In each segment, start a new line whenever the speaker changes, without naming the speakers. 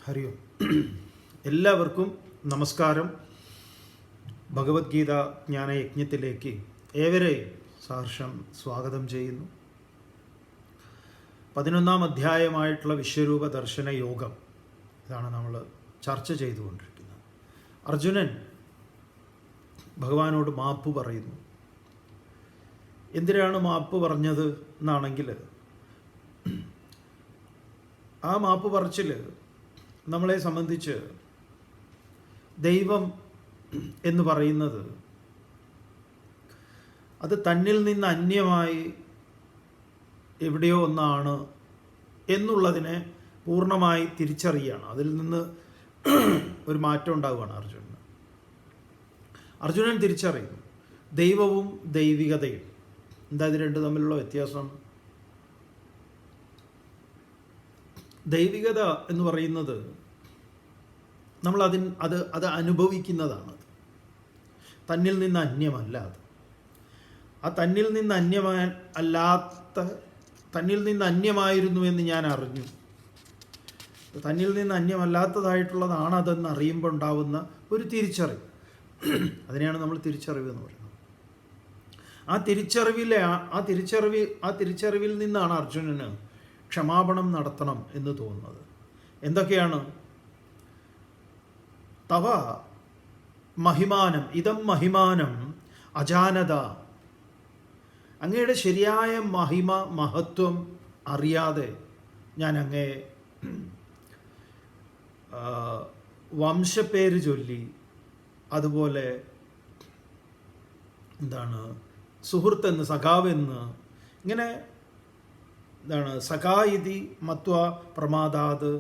ഹരി ഓം. എല്ലാവർക്കും നമസ്കാരം. ഭഗവത്ഗീത ജ്ഞാനയജ്ഞത്തിലേക്ക് ഏവരെയും സഹർഷം സ്വാഗതം ചെയ്യുന്നു. 11-ാം അധ്യായമായിട്ടുള്ള വിശ്വരൂപ ദർശന യോഗം ഇതാണ് നമ്മൾ ചർച്ച ചെയ്തുകൊണ്ടിരിക്കുന്നത്. അർജുനൻ ഭഗവാനോട് മാപ്പ് പറയുന്നു. എന്തിനാണ് മാപ്പ് പറഞ്ഞത് എന്നാണെങ്കിൽ, ആ മാപ്പ് പറച്ചിൽ നമ്മളെ സംബന്ധിച്ച് ദൈവം എന്ന് പറയുന്നത് അത് തന്നിൽ നിന്ന് അന്യമായി എവിടെയോ ഒന്നാണ് എന്നുള്ളതിനെ പൂർണ്ണമായി തിരിച്ചറിയുകയാണ്. അതിൽ നിന്ന് ഒരു മാറ്റം ഉണ്ടാവുകയാണ് അർജുനൻ തിരിച്ചറിയുന്നു ദൈവവും ദൈവികതയും. എന്താ ഇത് രണ്ട് തമ്മിലുള്ള വ്യത്യാസം? ദൈവികത എന്ന് പറയുന്നത് നമ്മൾ അത് അനുഭവിക്കുന്നതാണ്. തന്നിൽ നിന്ന് അന്യമല്ല. ആ തന്നിൽ നിന്ന് അന്യമായിരുന്നു എന്ന് ഞാൻ അറിഞ്ഞു. തന്നിൽ നിന്ന് അന്യമല്ലാത്തതായിട്ടുള്ളതാണ് അതെന്ന് അറിയുമ്പോൾ ഉണ്ടാവുന്ന ഒരു തിരിച്ചറിവ്. അതിനെയാണ് നമ്മൾ തിരിച്ചറിവ് എന്ന് പറയുന്നത്. ആ തിരിച്ചറിവിൽ നിന്നാണ് അർജുനന് ക്ഷമാപണം നടത്തണം എന്ന് തോന്നുന്നത്. എന്തൊക്കെയാണ്? തവ മഹിമാനം ഇതം മഹിമാനം അജാനത. അങ്ങയുടെ ശരിയായ മഹത്വം അറിയാതെ ഞാൻ അങ്ങയെ വംശപ്പേര് ചൊല്ലി, അതുപോലെ സുഹൃത്തെന്ന്, സഖാവെന്ന്, ഇങ്ങനെ സഖായിതി മത്വ പ്രമാദാത്.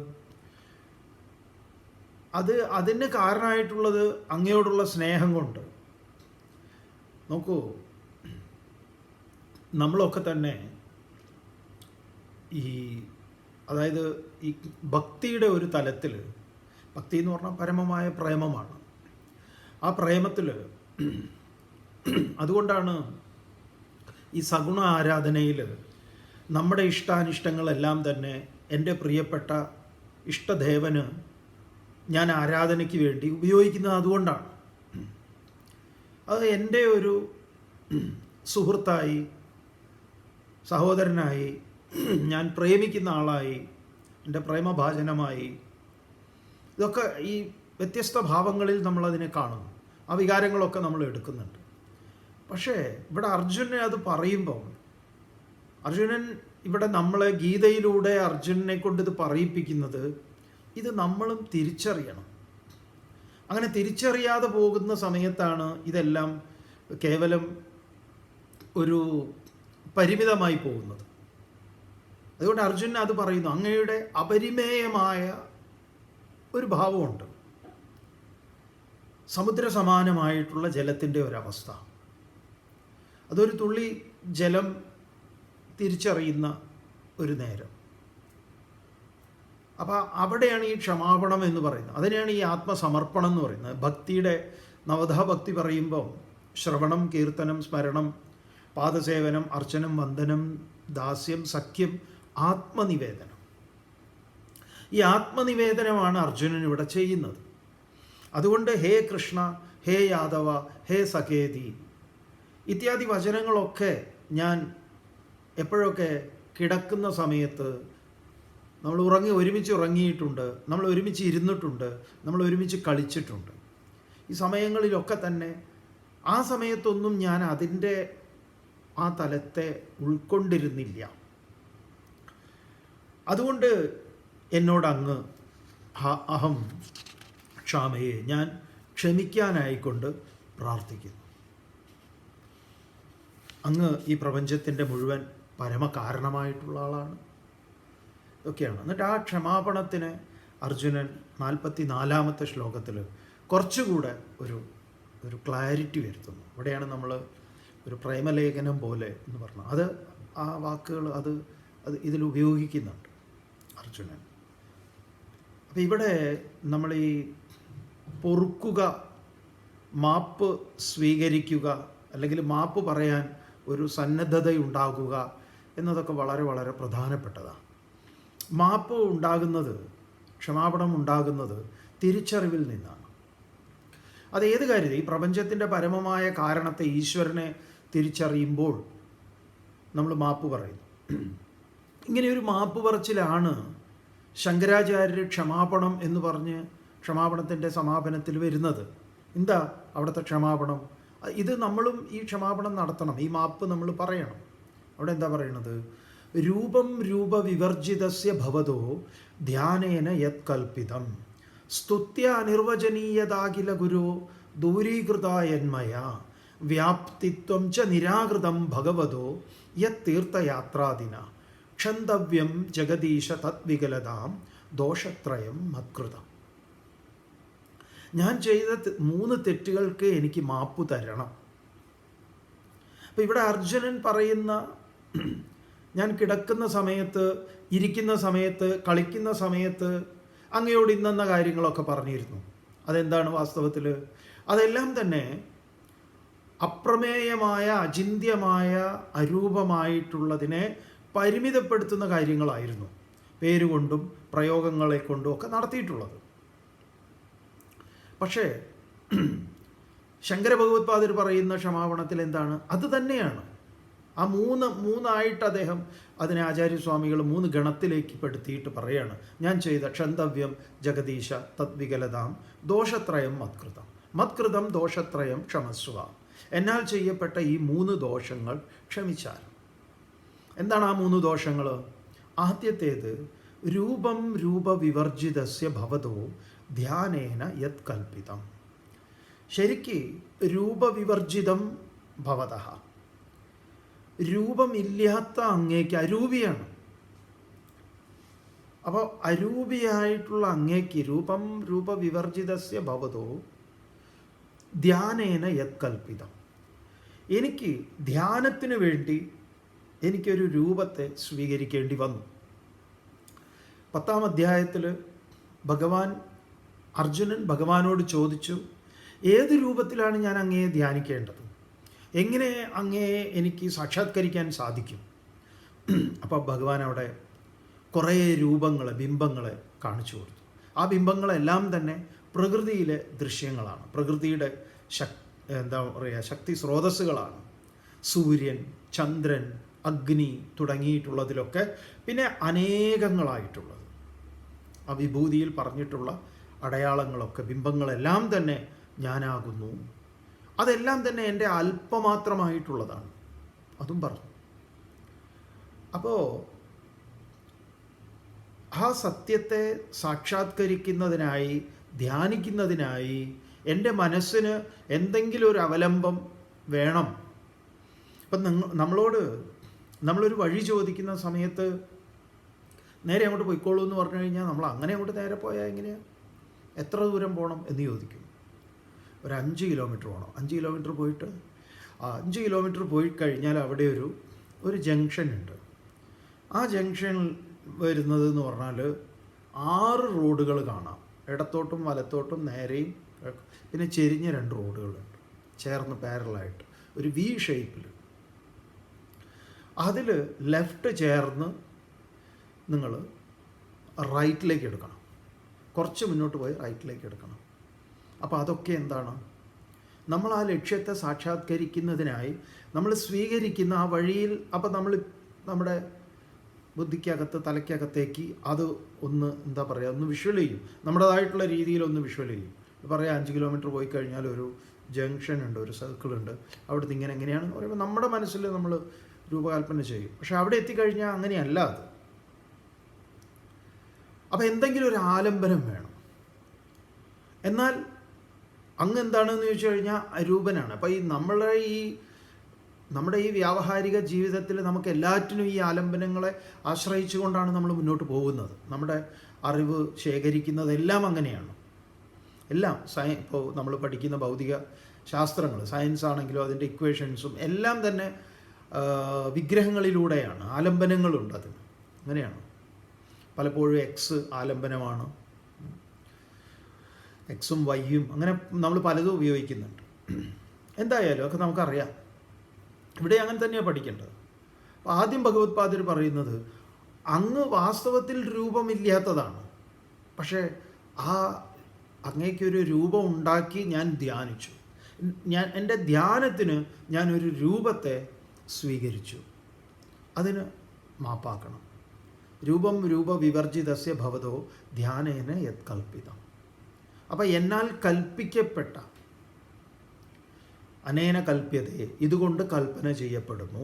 അതിന് കാരണമായിട്ടുള്ളത് അങ്ങയോടുള്ള സ്നേഹം കൊണ്ട്. നോക്കൂ, നമ്മളൊക്കെ തന്നെ അതായത് ഈ ഭക്തിയുടെ ഒരു തലത്തിൽ, ഭക്തി എന്ന് പറഞ്ഞാൽ പരമമായ പ്രേമമാണ്. ആ പ്രേമത്തിൽ അതുകൊണ്ടാണ് ഈ സഗുണ ആരാധനയിൽ നമ്മുടെ ഇഷ്ടാനിഷ്ടങ്ങളെല്ലാം തന്നെ എൻ്റെ പ്രിയപ്പെട്ട ഇഷ്ടദേവന് ഞാൻ ആരാധനയ്ക്ക് വേണ്ടി ഉപയോഗിക്കുന്നത്. അതുകൊണ്ടാണ് അത് എൻ്റെ ഒരു സുഹൃത്തായി, സഹോദരനായി, ഞാൻ പ്രേമിക്കുന്ന ആളായി, എൻ്റെ പ്രേമഭാജനമായി, ഇതൊക്കെ ഈ വ്യത്യസ്ത ഭാവങ്ങളിൽ നമ്മളതിനെ കാണുന്നു. ആ വികാരങ്ങളൊക്കെ നമ്മൾ എടുക്കുന്നുണ്ട്. പക്ഷേ ഇവിടെ അർജുനൻ അത് പറയുമ്പോൾ, അർജുനൻ ഇവിടെ നമ്മളെ ഗീതയിലൂടെ അർജുനനെ കൊണ്ട് ഇത് പറയിപ്പിക്കുന്നത്, ഇത് നമ്മളും തിരിച്ചറിയണം. അങ്ങനെ തിരിച്ചറിയാതെ പോകുന്ന സമയത്താണ് ഇതെല്ലാം കേവലം ഒരു പരിമിതമായി പോകുന്നത്. അതുകൊണ്ട് അർജുനൻ അത് പറയുന്നു, അങ്ങയുടെ അപരിമേയമായ ഒരു ഭാവമുണ്ട്, സമുദ്ര സമാനമായിട്ടുള്ള ജലത്തിൻ്റെ ഒരവസ്ഥ. അതൊരു തുള്ളി ജലം തിരിച്ചറിയുന്ന ഒരു നേരം. അപ്പോൾ അവിടെയാണ് ഈ ക്ഷമാപണം എന്ന് പറയുന്നത്. അതിനെയാണ് ഈ ആത്മസമർപ്പണം എന്ന് പറയുന്നത്. ഭക്തിയുടെ നവധാ ഭക്തി പറയുമ്പോൾ ശ്രവണം, കീർത്തനം, സ്മരണം, പാദസേവനം, അർച്ചനം, വന്ദനം, ദാസ്യം, സഖ്യം, ആത്മനിവേദനം. ഈ ആത്മനിവേദനമാണ് അർജുനൻ ഇവിടെ ചെയ്യുന്നത്. അതുകൊണ്ട് ഹേ കൃഷ്ണ, ഹേ യാദവ, ഹേ സഖേതി ഇത്യാദി വചനങ്ങളൊക്കെ ഞാൻ എപ്പോഴൊക്കെ കിടക്കുന്ന സമയത്ത്, നമ്മൾ ഒരുമിച്ച് ഉറങ്ങിയിട്ടുണ്ട്, നമ്മൾ ഒരുമിച്ച് ഇരുന്നിട്ടുണ്ട്, നമ്മൾ ഒരുമിച്ച് കളിച്ചിട്ടുണ്ട്. ഈ സമയങ്ങളിലൊക്കെ തന്നെ ആ സമയത്തൊന്നും ഞാൻ അതിൻ്റെ ആ തലത്തെ ഉൾക്കൊണ്ടിരുന്നില്ല. അതുകൊണ്ട് എന്നോട് അങ്ങ് അഹം ക്ഷാമയെ, ഞാൻ ക്ഷമിക്കാനായിക്കൊണ്ട് പ്രാർത്ഥിക്കുന്നു. അങ്ങ് ഈ പ്രപഞ്ചത്തിൻ്റെ മുഴുവൻ പരമകാരണമായിട്ടുള്ള ആളാണ്. ഇതൊക്കെയാണ്. എന്നിട്ട് ആ ക്ഷമാപണത്തിന് അർജുനൻ 44-ാമത്തെ ശ്ലോകത്തിൽ കുറച്ചുകൂടെ ഒരു ക്ലാരിറ്റി വരുത്തുന്നു. ഇവിടെയാണ് നമ്മൾ ഒരു പ്രേമലേഖനം പോലെ എന്ന് പറഞ്ഞാൽ ആ വാക്കുകൾ അത് ഇതിൽ ഉപയോഗിക്കുന്നുണ്ട് അർജുനൻ. അപ്പം ഇവിടെ നമ്മൾ ഈ പൊറുക്കുക, മാപ്പ് സ്വീകരിക്കുക, അല്ലെങ്കിൽ മാപ്പ് പറയാൻ ഒരു സന്നദ്ധതയുണ്ടാകുക എന്നതൊക്കെ വളരെ വളരെ പ്രധാനപ്പെട്ടതാണ്. മാപ്പ് ഉണ്ടാകുന്നത് ക്ഷമാപണം ഉണ്ടാകുന്നത് തിരിച്ചറിവിൽ നിന്നാണ്. അത് ഏത് കാര്യത്തിൽ, ഈ പ്രപഞ്ചത്തിൻ്റെ പരമമായ കാരണത്തെ, ഈശ്വരനെ തിരിച്ചറിയുമ്പോൾ നമ്മൾ മാപ്പ് പറയുന്നു. ഇങ്ങനെയൊരു മാപ്പ് പറച്ചിലാണ് ശങ്കരാചാര്യർ ക്ഷമാപണം എന്ന് പറഞ്ഞ് ക്ഷമാപണത്തിൻ്റെ സമാപനത്തിൽ വരുന്നത്. എന്താ അവിടുത്തെ ക്ഷമാപണം? ഇത് നമ്മളും ഈ ക്ഷമാപണം നടത്തണം, ഈ മാപ്പ് നമ്മൾ പറയണം. അവിടെ എന്താ പറയണത്? രൂപം രൂപവിവർജിതസ്യ ഭവതോ ധ്യാനേന യത് കൽപ്പിതം സ്തുത്യ അനിർവചനീയതാകില ഗുരു ദൂരീകൃതായന്മയ വ്യാപ്തിത്വം ച നിരാകൃതം ഭഗവതോ യത് തീർത്ഥയാത്രാദിന ക്ഷന്തവ്യം ജഗദീശ തദ്വികലതാം ദോഷത്രയം മത്കൃതം. ഞാൻ ചെയ്ത 3 തെറ്റുകൾക്ക് എനിക്ക് മാപ്പ് തരണം. അപ്പം ഇവിടെ അർജുനൻ പറയുന്ന, ഞാൻ കിടക്കുന്ന സമയത്ത്, ഇരിക്കുന്ന സമയത്ത്, കളിക്കുന്ന സമയത്ത് അങ്ങയോട് ഇന്നെന്ന കാര്യങ്ങളൊക്കെ പറഞ്ഞിരുന്നു. അതെന്താണ് വാസ്തവത്തിൽ? അതെല്ലാം തന്നെ അപ്രമേയമായ, അചിന്ത്യമായ, അരൂപമായിട്ടുള്ളതിനെ പരിമിതപ്പെടുത്തുന്ന കാര്യങ്ങളായിരുന്നു പേരുകൊണ്ടും പ്രയോഗങ്ങളെ കൊണ്ടും ഒക്കെ നടത്തിയിട്ടുള്ളത്. പക്ഷേ ശങ്കര ഭഗവത്പാദർ പറയുന്ന ക്ഷമാപണത്തിൽ എന്താണ്? അത് തന്നെയാണ്. ആ മൂന്നായിട്ട് അദ്ദേഹം അതിനെ ആചാര്യസ്വാമികൾ 3 ഗണത്തിലേക്ക് പെടുത്തിയിട്ട് പറയാണ്, ഞാൻ ചെയ്ത ക്ഷന്തവ്യം ജഗദീശ തദ്വികലതാം ദോഷത്രയം മത്കൃതം മത്കൃതം ദോഷത്രയം ക്ഷമസ്വ. എന്നാൽ ചെയ്യപ്പെട്ട ഈ 3 ദോഷങ്ങൾ ക്ഷമിച്ചാൽ. എന്താണ് ആ 3 ദോഷങ്ങൾ? ആദ്യത്തേത് രൂപം രൂപവിവർജിതസ്യ ഭവതോ ധ്യാനേന യത് കൽപ്പിതം. ശരിക്ക് രൂപവിവർജിതം ഭവതഃ, രൂപമില്ലാത്ത അങ്ങേക്ക്, അരൂപിയാണ്. അപ്പോൾ അരൂപിയായിട്ടുള്ള അങ്ങേക്ക് രൂപം രൂപവിവർജിതസ്യ ഭവതോ ധ്യാനേന യത് കൽപ്പിതം. എനിക്ക് ധ്യാനത്തിന് വേണ്ടി എനിക്കൊരു രൂപത്തെ സ്വീകരിക്കേണ്ടി വന്നു. 10-ാം അധ്യായത്തിൽ അർജുനൻ ഭഗവാനോട് ചോദിച്ചു, ഏത് രൂപത്തിലാണ് ഞാൻ അങ്ങയെ ധ്യാനിക്കേണ്ടത്? എങ്ങനെ അങ്ങയെ എനിക്ക് സാക്ഷാത്കരിക്കാൻ സാധിക്കും? അപ്പോൾ ഭഗവാൻ അവിടെ കുറേ രൂപങ്ങളെ, ബിംബങ്ങളെ കാണിച്ചു കൊടുത്തു. ആ ബിംബങ്ങളെല്ലാം തന്നെ പ്രകൃതിയിലെ ദൃശ്യങ്ങളാണ്, പ്രകൃതിയുടെ ശക്തി സ്രോതസ്സുകളാണ്. സൂര്യൻ, ചന്ദ്രൻ, അഗ്നി തുടങ്ങിയിട്ടുള്ളതിലൊക്കെ, പിന്നെ അനേകങ്ങളായിട്ടുള്ളത് ആ വിഭൂതിയിൽ പറഞ്ഞിട്ടുള്ള അടയാളങ്ങളൊക്കെ, ബിംബങ്ങളെല്ലാം തന്നെ ഞാനാകുന്നു. അതെല്ലാം തന്നെ എൻ്റെ അല്പമാത്രമായിട്ടുള്ളതാണ്, അതും പറഞ്ഞു. അപ്പോൾ ആ സത്യത്തെ സാക്ഷാത്കരിക്കുന്നതിനായി, ധ്യാനിക്കുന്നതിനായി എൻ്റെ മനസ്സിന് എന്തെങ്കിലും ഒരു അവലംബം വേണം. ഇപ്പം നമ്മളൊരു വഴി ചോദിക്കുന്ന സമയത്ത് നേരെ അങ്ങോട്ട് പോയിക്കോളൂ എന്ന് പറഞ്ഞു കഴിഞ്ഞാൽ നമ്മൾ അങ്ങനെ അങ്ങോട്ട് നേരെ പോയാൽ എങ്ങനെയാണ്? എത്ര ദൂരം പോകണം എന്ന് ചോദിക്കും. ഒരു 5 കിലോമീറ്റർ പോകണം. 5 കിലോമീറ്റർ പോയിട്ട് 5 കിലോമീറ്റർ പോയി കഴിഞ്ഞാൽ അവിടെ ഒരു ജംഗ്ഷൻ ഉണ്ട്. ആ ജംഗ്ഷനിൽ വരുന്നത് എന്ന് പറഞ്ഞാൽ 6 റോഡുകൾ കാണാം. ഇടത്തോട്ടും വലത്തോട്ടും നേരെയും, പിന്നെ ചെരിഞ്ഞ 2 റോഡുകളുണ്ട് ചേർന്ന് പാരലായിട്ട് ഒരു വി ഷേപ്പിൽ. അതിൽ ലെഫ്റ്റ് ചേർന്ന് നിങ്ങൾ റൈറ്റിലേക്ക് എടുക്കണം, കുറച്ച് മുന്നോട്ട് പോയി റൈറ്റിലേക്ക് എടുക്കണം. അപ്പോൾ അതൊക്കെ എന്താണ്? നമ്മൾ ആ ലക്ഷ്യത്തെ സാക്ഷാത്കരിക്കുന്നതിനായി നമ്മൾ സ്വീകരിക്കുന്ന ആ വഴിയിൽ, അപ്പോൾ നമ്മൾ നമ്മുടെ ബുദ്ധിക്കകത്ത്, തലയ്ക്കകത്തേക്ക് അത് ഒന്ന് വിഷ്വൽ ചെയ്യും, നമ്മുടേതായിട്ടുള്ള രീതിയിൽ ഒന്ന് വിഷ്വൽ ചെയ്യും. പറയാം 5 കിലോമീറ്റർ പോയി കഴിഞ്ഞാൽ ഒരു ജംഗ്ഷൻ ഉണ്ട്, ഒരു സർക്കിൾ ഉണ്ട്, അവിടുത്തെ എങ്ങനെയാണെന്ന് പറയുമ്പോൾ നമ്മുടെ മനസ്സിൽ നമ്മൾ രൂപകൽപ്പന ചെയ്യും. പക്ഷെ അവിടെ എത്തിക്കഴിഞ്ഞാൽ അങ്ങനെയല്ല അത്. അപ്പോൾ എന്തെങ്കിലും ഒരു ആലംബനം വേണം. എന്നാൽ അങ്ങ് എന്താണെന്ന് ചോദിച്ചു കഴിഞ്ഞാൽ അരൂപനാണ്. അപ്പോൾ നമ്മുടെ ഈ വ്യാവഹാരിക ജീവിതത്തിൽ നമുക്ക് എല്ലാറ്റിനും ഈ ആലംബനങ്ങളെ ആശ്രയിച്ചുകൊണ്ടാണ് നമ്മൾ മുന്നോട്ട് പോകുന്നത്. നമ്മുടെ അറിവ് ശേഖരിക്കുന്നതെല്ലാം അങ്ങനെയാണ്. എല്ലാം ഇപ്പോൾ നമ്മൾ പഠിക്കുന്ന ഭൗതിക ശാസ്ത്രങ്ങൾ, സയൻസ് ആണെങ്കിലും അതിൻ്റെ ഇക്വേഷൻസും എല്ലാം തന്നെ വിഗ്രഹങ്ങളിലൂടെയാണ്, ആലംബനങ്ങളുണ്ട് അതിന്. അങ്ങനെയാണ്. പലപ്പോഴും എക്സ് ആലംബനമാണ്, എക്സും വൈയും, അങ്ങനെ നമ്മൾ പലതും ഉപയോഗിക്കുന്നുണ്ട്. എന്തായാലും ഒക്കെ നമുക്കറിയാം. ഇവിടെ അങ്ങനെ തന്നെയാണ് പഠിക്കേണ്ടത്. അപ്പോൾ ആദ്യം ഭഗവത്പാദർ പറയുന്നത് അങ്ങ് വാസ്തവത്തിൽ രൂപമില്ലാത്തതാണ്. പക്ഷേ ആ അങ്ങേക്കൊരു രൂപം ഉണ്ടാക്കി ഞാൻ ധ്യാനിച്ചു. എൻ്റെ ധ്യാനത്തിന് ഞാനൊരു രൂപത്തെ സ്വീകരിച്ചു. അതിന് മാപ്പാക്കണം. രൂപം വിവർജിതസ്യ ഭവതോ ധ്യാനേന യത് കൽപ്പിതം. അപ്പം എന്നാൽ കൽപ്പിക്കപ്പെട്ട, അനേന കൽപ്യതയെ, ഇതുകൊണ്ട് കൽപ്പന ചെയ്യപ്പെടുന്നു.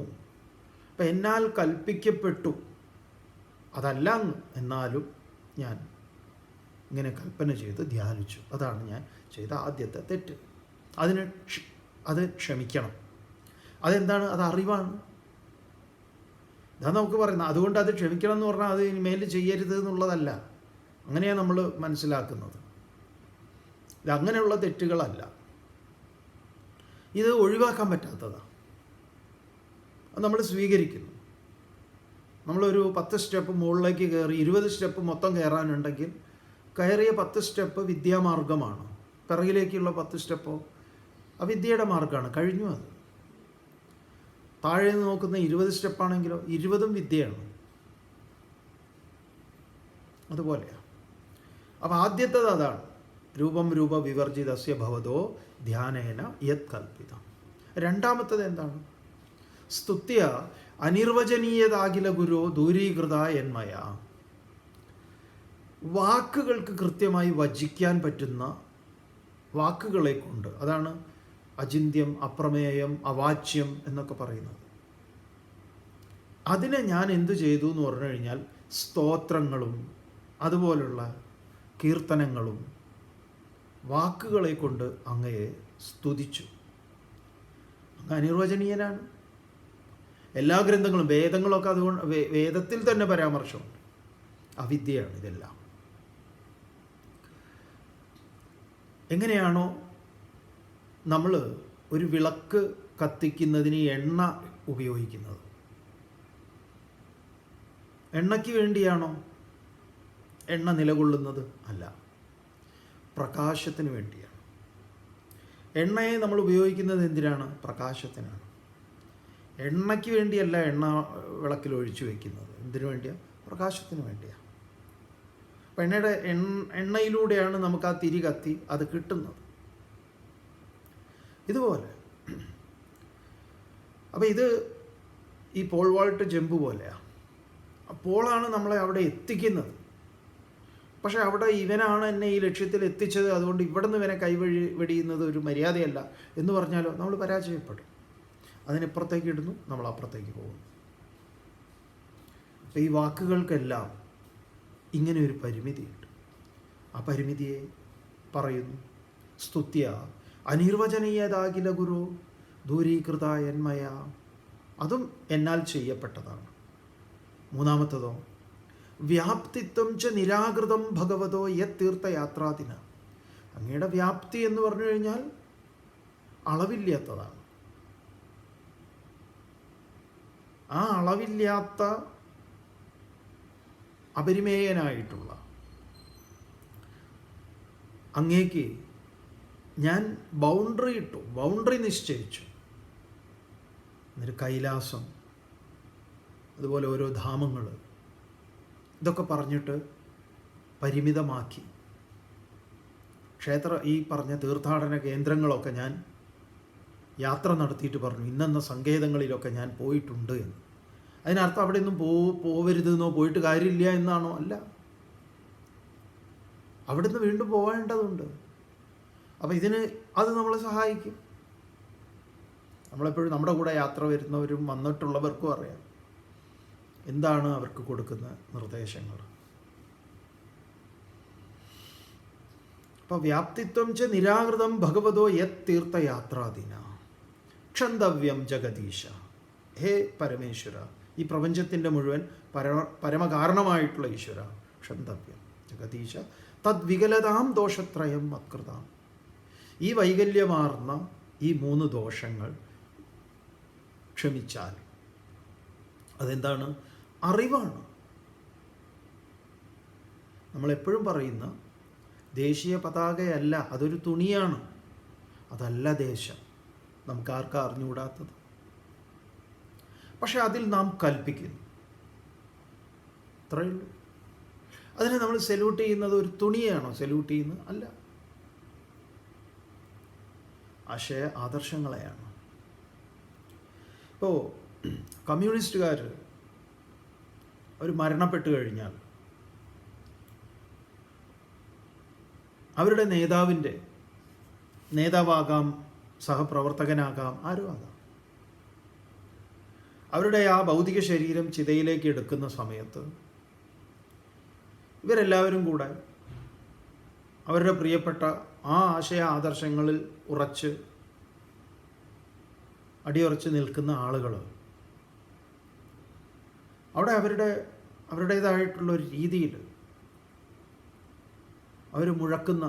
അപ്പം എന്നാൽ കൽപ്പിക്കപ്പെട്ടു, അതല്ല എന്നാലും ഞാൻ ഇങ്ങനെ കൽപ്പന ചെയ്ത് ധ്യാനിച്ചു. അതാണ് ഞാൻ ചെയ്ത ആദ്യത്തെ തെറ്റ്. അത് ക്ഷമിക്കണം. അതെന്താണ്? അത് അറിവാണ്. ഇതാ നമുക്ക് പറയുന്നത്. അതുകൊണ്ട് അത് ക്ഷമിക്കണം എന്ന് പറഞ്ഞാൽ അത് ഇനിമേൽ ചെയ്യരുത് എന്നുള്ളതല്ല. അങ്ങനെയാണ് നമ്മൾ മനസ്സിലാക്കുന്നത്. ഇത് അങ്ങനെയുള്ള തെറ്റുകളല്ല. ഇത് ഒഴിവാക്കാൻ പറ്റാത്തതാണ്. അത് നമ്മൾ സ്വീകരിക്കുന്നു. നമ്മളൊരു 10 സ്റ്റെപ്പ് മുകളിലേക്ക് കയറി 20 സ്റ്റെപ്പ് മൊത്തം കയറാനുണ്ടെങ്കിൽ കയറിയ 10 സ്റ്റെപ്പ് വിദ്യാമാർഗമാണ്. പിറകിലേക്കുള്ള 10 സ്റ്റെപ്പോ അവിദ്യയുടെ മാർഗ്ഗമാണ്. കഴിഞ്ഞു. അത് താഴെ നിന്ന് നോക്കുന്ന 20 സ്റ്റെപ്പാണെങ്കിലോ 20ഉം വിദ്യയാണ്. അതുപോലെയാണ്. അപ്പം ആദ്യത്തേത് അതാണ്. രൂപം വിവർജിതസ്യ ഭവതോ ധ്യാനേന യത് കൽപ്പിതം. രണ്ടാമത്തത് എന്താണ്? സ്തുത്യ അനിർവചനീയതാകില ഗുരു ദൂരീകൃത എന്മയ. വാക്കുകൾക്ക് കൃത്യമായി വചിക്കാൻ പറ്റുന്ന വാക്കുകളെ കൊണ്ട്, അതാണ് അചിന്യം, അപ്രമേയം, അവാച്യം എന്നൊക്കെ പറയുന്നത്. അതിനെ ഞാൻ എന്തു ചെയ്തു എന്ന് പറഞ്ഞു കഴിഞ്ഞാൽ സ്തോത്രങ്ങളും അതുപോലുള്ള കീർത്തനങ്ങളും വാക്കുകളെ കൊണ്ട് അങ്ങയെ സ്തുതിച്ചു. അങ്ങ് അനിർവചനീയനാണ്. എല്ലാ ഗ്രന്ഥങ്ങളും, വേദങ്ങളൊക്കെ അതുകൊണ്ട് വേദത്തിൽ തന്നെ പരാമർശമുണ്ട്. അവിദ്യയാണ് ഇതെല്ലാം. എങ്ങനെയാണോ നമ്മൾ ഒരു വിളക്ക് കത്തിക്കുന്നതിന് എണ്ണ ഉപയോഗിക്കുന്നത്, എണ്ണയ്ക്ക് വേണ്ടിയാണോ എണ്ണ നിലകൊള്ളുന്നത്? അല്ല, പ്രകാശത്തിന് വേണ്ടിയാണ്. എണ്ണയെ നമ്മൾ ഉപയോഗിക്കുന്നത് എന്തിനാണ്? പ്രകാശത്തിനാണ്. എണ്ണയ്ക്ക് വേണ്ടിയല്ല എണ്ണ വിളക്കിൽ ഒഴിച്ചു വയ്ക്കുന്നത്. എന്തിനു വേണ്ടിയാണ്? പ്രകാശത്തിന് വേണ്ടിയാണ്. അപ്പം എണ്ണയിലൂടെയാണ് നമുക്ക് ആ തിരി കത്തി അത് കിട്ടുന്നത്. ഇതുപോലെ അപ്പം ഇത് ഈ പോൾ വാൾട്ട് ജമ്പ് പോലെയാണ്. പോളാണ് നമ്മളെ അവിടെ എത്തിക്കുന്നത്. പക്ഷെ അവിടെ ഇവനാണ് എന്നെ ഈ ലക്ഷ്യത്തിൽ എത്തിച്ചത്, അതുകൊണ്ട് ഇവിടെ നിന്ന് ഇവനെ വെടിയുന്നത് ഒരു മര്യാദയല്ല എന്ന് പറഞ്ഞാലോ നമ്മൾ പരാജയപ്പെടും. അതിനിപ്പുറത്തേക്ക് ഇടുന്നു, നമ്മൾ അപ്പുറത്തേക്ക് പോകുന്നു. അപ്പം ഈ വാക്കുകൾക്കെല്ലാം ഇങ്ങനെ ഒരു പരിമിതിയുണ്ട്. ആ പരിമിതിയെ പറയുന്നു. സ്തുത്യ അനിർവചനീയതാകില ഗുരു ദൂരീകൃത എന്മയ. അതും എന്നാൽ ചെയ്യപ്പെട്ടതാണ്. മൂന്നാമത്തതോ വ്യാപ്തിത്വം ച നിരാകൃതം ഭഗവതോ യത് തീർത്ഥയാത്രാദിന. അങ്ങയുടെ വ്യാപ്തി എന്ന് പറഞ്ഞു കഴിഞ്ഞാൽ അളവില്ലാത്തതാണ്. ആ അളവില്ലാത്ത അപരിമേയനായിട്ടുള്ള അങ്ങേക്ക് ഞാൻ ബൗണ്ടറി നിശ്ചയിച്ചു. എന്നൊരു കൈലാസം, അതുപോലെ ഓരോ ധാമങ്ങൾ, ഇതൊക്കെ പറഞ്ഞിട്ട് പരിമിതമാക്കി. ഈ പറഞ്ഞ തീർത്ഥാടന കേന്ദ്രങ്ങളൊക്കെ ഞാൻ യാത്ര നടത്തിയിട്ട് പറഞ്ഞു ഇന്നെന്ന സങ്കേതങ്ങളിലൊക്കെ ഞാൻ പോയിട്ടുണ്ട് എന്ന്. അതിനർത്ഥം അവിടെ ഒന്നും പോവരുതെന്നോ പോയിട്ട് കാര്യമില്ല എന്നാണോ? അല്ല, അവിടുന്ന് വീണ്ടും പോവേണ്ടതുണ്ട്. അപ്പം അത് നമ്മളെ സഹായിക്കും. നമ്മളെപ്പോഴും നമ്മുടെ കൂടെ യാത്ര വരുന്നവരും വന്നിട്ടുള്ളവർക്കും അറിയാം എന്താണ് അവർക്ക് കൊടുക്കുന്ന നിർദ്ദേശങ്ങൾ. അപ്പോൾ വ്യാപ്തിത്വം ച നിരാകൃതം ഭഗവതോ യത് തീർത്ഥയാത്രാദിന ക്ഷന്തവ്യം ജഗദീശ. ഹേ പരമേശ്വര, ഈ പ്രപഞ്ചത്തിൻ്റെ മുഴുവൻ പരമകാരണമായിട്ടുള്ള ഈശ്വര, ക്ഷന്തവ്യം ജഗദീശ തദ്വികലതാം ദോഷത്രയം മത്കൃതാം. ഈ വൈകല്യമാർന്ന ഈ 3 ദോഷങ്ങൾ ക്ഷമിച്ചാൽ അതെന്താണ്? അറിവാണ്. നമ്മളെപ്പോഴും പറയുന്ന ദേശീയ പതാകയല്ല, അതൊരു തുണിയാണ്. അതല്ല ദേശം. നമുക്കാർക്കാ അറിഞ്ഞുകൂടാത്തത്. പക്ഷെ അതിൽ നാം കൽപ്പിക്കുന്നു, അത്രയേ ഉള്ളൂ. അതിനെ നമ്മൾ സല്യൂട്ട് ചെയ്യുന്നത് ഒരു തുണിയാണോ സല്യൂട്ട് ചെയ്യുന്നത്? അല്ല, ആശയ ആദർശങ്ങളെയാണ്. ഇപ്പോൾ കമ്മ്യൂണിസ്റ്റുകാർ അവർ മരണപ്പെട്ടു കഴിഞ്ഞാൽ അവരുടെ നേതാവാകാം, സഹപ്രവർത്തകനാകാം, ആരും ആകാം. അവരുടെ ആ ഭൗതിക ശരീരം ചിതയിലേക്ക് എടുക്കുന്ന സമയത്ത് ഇവരെല്ലാവരും കൂടെ അവരുടെ പ്രിയപ്പെട്ട ആ ആശയ ആദർശങ്ങളിൽ അടിയുറച്ച് നിൽക്കുന്ന ആളുകൾ അവിടെ അവരുടേതായിട്ടുള്ളൊരു രീതിയിൽ അവർ മുഴക്കുന്ന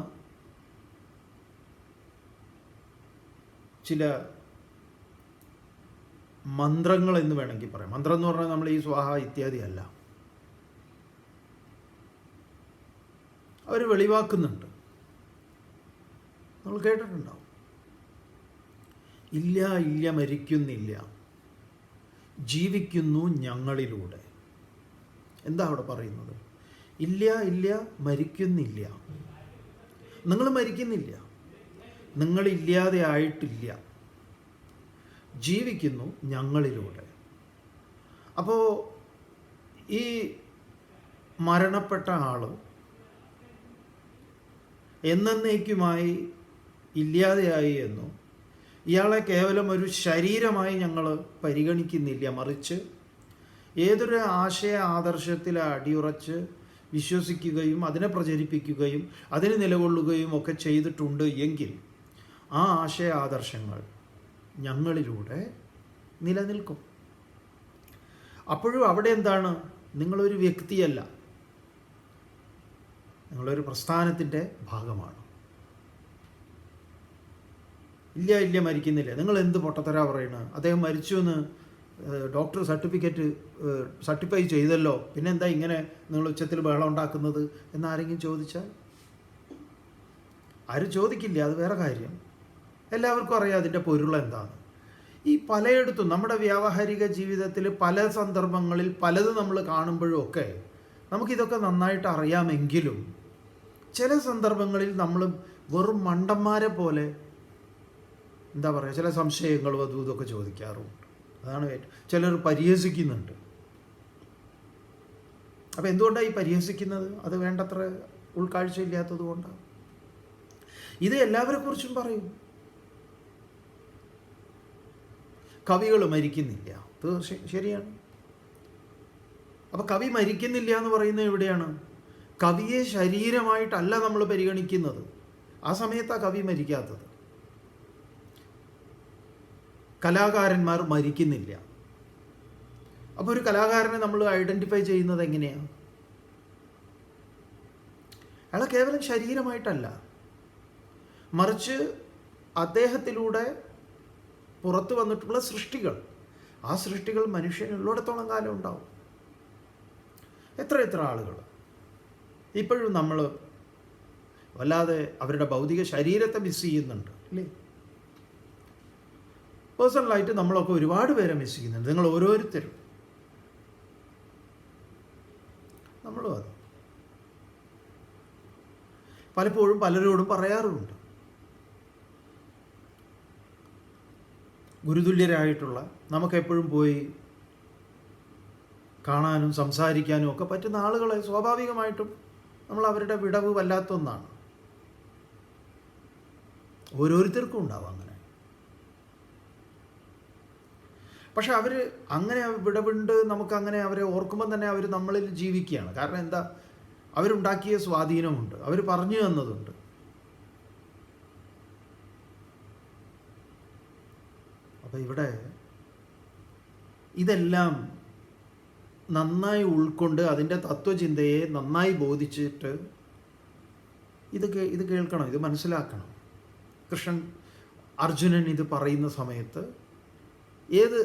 ചില മന്ത്രങ്ങൾ എന്ന് വേണമെങ്കിൽ പറയാം. മന്ത്രം എന്ന് പറഞ്ഞാൽ നമ്മൾ ഈ സ്വാഹ ഇത്യാദി അല്ല, അവർ വെളിവാക്കുന്നുണ്ട്. നമ്മൾ കേട്ടിട്ടുണ്ടാവും. ഇല്ല ഇല്ല മരിക്കുന്നില്ല, ജീവിക്കുന്നു ഞങ്ങളിലൂടെ. എന്താ അവിടെ പറയുന്നത്? ഇല്ല ഇല്ല മരിക്കുന്നില്ല, നിങ്ങൾ മരിക്കുന്നില്ല, നിങ്ങളില്ലാതെ ആയിട്ടില്ല, ജീവിക്കുന്നു ഞങ്ങളിലൂടെ. അപ്പോൾ ഈ മരണപ്പെട്ട ആൾ എന്നേക്കുമായി ഇല്ലാതെയായി എന്നോ ഇയാളെ കേവലം ഒരു ശരീരമായി ഞങ്ങൾ പരിഗണിക്കുന്നില്ല, മറിച്ച് ഏതൊരു ആശയ ആദർശത്തിൽ അടിയുറച്ച് വിശ്വസിക്കുകയും അതിനെ പ്രചരിപ്പിക്കുകയും അതിന് നിലകൊള്ളുകയും ഒക്കെ ചെയ്തിട്ടുണ്ട് എങ്കിൽ ആ ആശയ ആദർശങ്ങൾ ഞങ്ങളിലൂടെ നിലനിൽക്കും. അപ്പോഴും അവിടെ എന്താണ്? നിങ്ങളൊരു വ്യക്തിയല്ല, നിങ്ങളൊരു പ്രസ്ഥാനത്തിൻ്റെ ഭാഗമാണ്. ഇല്ല ഇല്ല മരിക്കുന്നില്ല, നിങ്ങൾ എന്ത് പൊട്ടത്തരാ പറയണത്? അദ്ദേഹം മരിച്ചു എന്ന് ഡോക്ടർ സർട്ടിഫൈ ചെയ്തല്ലോ, പിന്നെന്താ ഇങ്ങനെ നിങ്ങൾ ഉച്ചത്തിൽ ബഹളം ഉണ്ടാക്കുന്നത് എന്നാരെങ്കിലും ചോദിച്ചാൽ? ആരും ചോദിക്കില്ല, അത് വേറെ കാര്യം. എല്ലാവർക്കും അറിയാം അതിൻ്റെ പൊരുൾ എന്താണ്. ഈ പലയിടത്തും നമ്മുടെ വ്യാവഹാരിക ജീവിതത്തിൽ പല സന്ദർഭങ്ങളിൽ പലത് നമ്മൾ കാണുമ്പോഴും ഒക്കെ നമുക്കിതൊക്കെ നന്നായിട്ട് അറിയാമെങ്കിലും ചില സന്ദർഭങ്ങളിൽ നമ്മൾ വെറും മണ്ടന്മാരെ പോലെ എന്താ പറയുക, ചില സംശയങ്ങളും അതും ഇതൊക്കെ ചോദിക്കാറുമുണ്ട്. അതാണ് ചിലർ പരിഹസിക്കുന്നുണ്ട്. അപ്പം എന്തുകൊണ്ടാണ് ഈ പരിഹസിക്കുന്നത്? അത് വേണ്ടത്ര ഉൾക്കാഴ്ചയില്ലാത്തത് കൊണ്ടാണ്. ഇത് എല്ലാവരെ കുറിച്ചും പറയും. കവികൾ മരിക്കുന്നില്ല, ശരിയാണ്. അപ്പം കവി മരിക്കുന്നില്ല എന്ന് പറയുന്നത് എവിടെയാണ്? കവിയെ ശരീരമായിട്ടല്ല നമ്മൾ പരിഗണിക്കുന്നത്. ആ സമയത്താണ് കവി മരിക്കാത്തത്. കലാകാരന്മാർ മരിക്കുന്നില്ല. അപ്പോൾ ഒരു കലാകാരനെ നമ്മൾ ഐഡൻറ്റിഫൈ ചെയ്യുന്നത് എങ്ങനെയാണ്? അയാളെ കേവലം ശരീരമായിട്ടല്ല, മറിച്ച് അദ്ദേഹത്തിലൂടെ പുറത്തു വന്നിട്ടുള്ള സൃഷ്ടികൾ, ആ സൃഷ്ടികൾ മനുഷ്യനുള്ളിടത്തോളം കാലം ഉണ്ടാവും. എത്ര ആളുകൾ ഇപ്പോഴും നമ്മൾ വല്ലാതെ അവരുടെ ഭൗതിക ശരീരത്തെ മിസ് ചെയ്യുന്നുണ്ട് അല്ലേ? പേഴ്സണലായിട്ട് നമ്മളൊക്കെ ഒരുപാട് പേരെ മിസ് ചെയ്യുന്നുണ്ട്. നിങ്ങൾ ഓരോരുത്തരും, നമ്മളും അത് പലപ്പോഴും പലരോടും പറയാറുമുണ്ട്. ഗുരുതുല്യരായിട്ടുള്ള നമുക്കെപ്പോഴും പോയി കാണാനും സംസാരിക്കാനും ഒക്കെ പറ്റുന്ന ആളുകളെ സ്വാഭാവികമായിട്ടും നമ്മൾ അവരുടെ വിടവ് വല്ലാത്ത ഒന്നാണ്. ഓരോരുത്തർക്കും ഉണ്ടാവും അങ്ങനെ. പക്ഷെ അവർ അങ്ങനെ വിടവുണ്ട്, നമുക്കങ്ങനെ അവരെ ഓർക്കുമ്പം തന്നെ അവർ നമ്മളിൽ ജീവിക്കുകയാണ്. കാരണം എന്താ? അവരുണ്ടാക്കിയ സ്വാധീനമുണ്ട്, അവർ പറഞ്ഞു തന്നതുണ്ട്. അപ്പം ഇവിടെ ഇതെല്ലാം നന്നായി ഉൾക്കൊണ്ട് അതിൻ്റെ തത്വചിന്തയെ നന്നായി ബോധിച്ചിട്ട് ഇത് കേൾക്കണം, ഇത് മനസ്സിലാക്കണം. അർജുനൻ ഇത് പറയുന്ന സമയത്ത് ഏത്